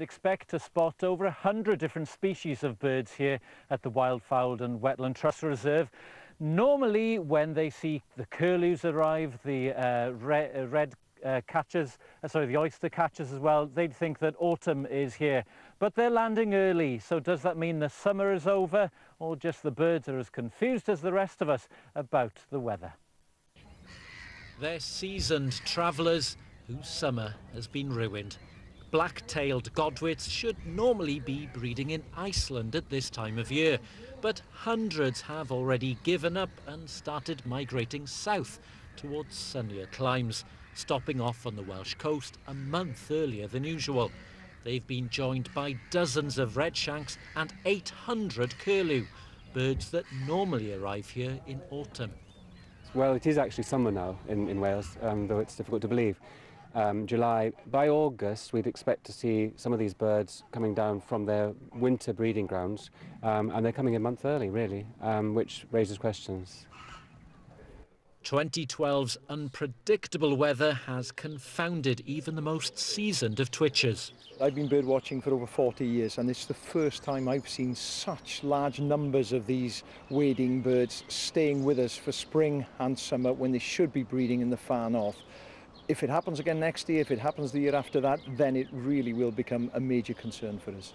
Expect to spot over 100 different species of birds here at the Wildfowl and Wetland Trust Reserve. Normally, when they see the curlews arrive, the the oyster catchers as well, they'd think that autumn is here. But they're landing early, so does that mean the summer is over, or just the birds are as confused as the rest of us about the weather? They're seasoned travellers whose summer has been ruined. Black-tailed godwits should normally be breeding in Iceland at this time of year, but hundreds have already given up and started migrating south towards sunnier climes, stopping off on the Welsh coast a month earlier than usual. They've been joined by dozens of redshanks and 800 curlew, birds that normally arrive here in autumn. Well, it is actually summer now in Wales, though it's difficult to believe. July. By August, we'd expect to see some of these birds coming down from their winter breeding grounds, and they're coming a month early, really, which raises questions. 2012's unpredictable weather has confounded even the most seasoned of twitchers. I've been bird watching for over 40 years, and it's the first time I've seen such large numbers of these wading birds staying with us for spring and summer when they should be breeding in the far north. If it happens again next year, if it happens the year after that, then it really will become a major concern for us.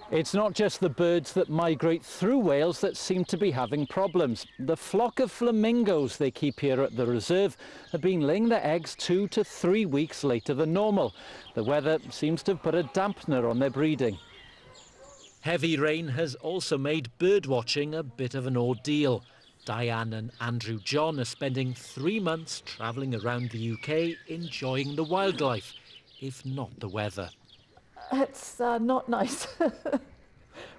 It's not just the birds that migrate through Wales that seem to be having problems. The flock of flamingos they keep here at the reserve have been laying their eggs 2 to 3 weeks later than normal. The weather seems to have put a dampener on their breeding. Heavy rain has also made bird watching a bit of an ordeal. Diane and Andrew John are spending 3 months travelling around the UK enjoying the wildlife, if not the weather. It's not nice.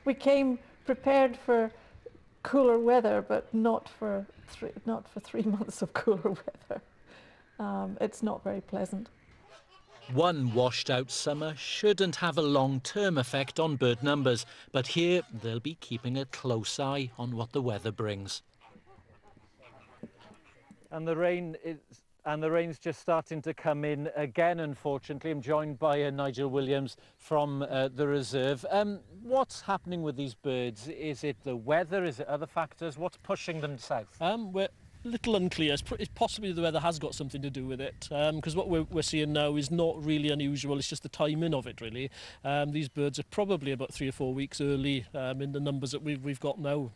We came prepared for cooler weather, but not for 3 months of cooler weather. It's not very pleasant. One washed out summer shouldn't have a long-term effect on bird numbers, but here they'll be keeping a close eye on what the weather brings. And the rain's just starting to come in again, unfortunately. I'm joined by Nigel Williams from the reserve. What's happening with these birds? Is it the weather? Is it other factors? What's pushing them south? We're a little unclear. It's possibly the weather has got something to do with it, because what we're seeing now is not really unusual. It's just the timing of it, really. These birds are probably about 3 or 4 weeks early in the numbers that we've got now.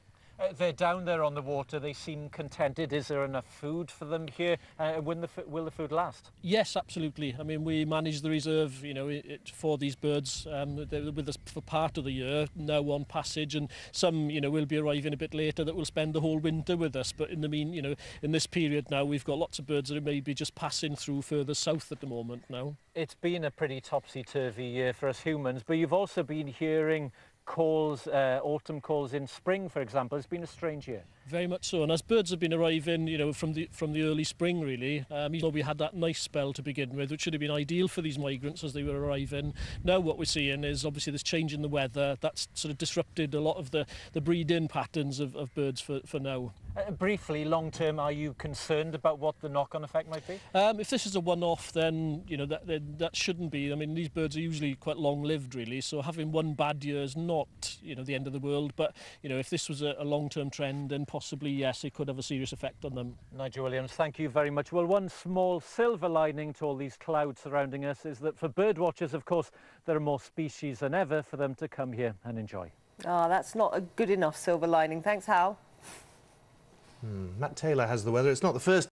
They're down there on the water. They seem contented. Is there enough food for them here? Will the food last? Yes, absolutely. I mean, we manage the reserve, you know, for these birds. They're with us for part of the year, now on passage, and some, you know, will be arriving a bit later that will spend the whole winter with us. But in this period now, we've got lots of birds that are maybe just passing through further south at the moment now. It's been a pretty topsy-turvy year for us humans, but you've also been hearing calls, autumn calls in spring, for example. It's been a strange year. Very much so, and as birds have been arriving, you know, from the early spring, really, we had that nice spell to begin with, which should have been ideal for these migrants as they were arriving. Now what we're seeing is obviously this change in the weather that's sort of disrupted a lot of the breeding patterns of birds for now. Briefly, long term, are you concerned about what the knock-on effect might be? If this is a one-off, then you know that shouldn't be. I mean, these birds are usually quite long-lived, really. So having one bad year is not, you know, the end of the world. But you know, if this was a long-term trend, then possibly yes, it could have a serious effect on them. Nigel Williams, thank you very much. Well, one small silver lining to all these clouds surrounding us is that for bird watchers, of course, there are more species than ever for them to come here and enjoy. Oh, that's not a good enough silver lining. Thanks, Hal. Matt Taylor has the weather. It's not the first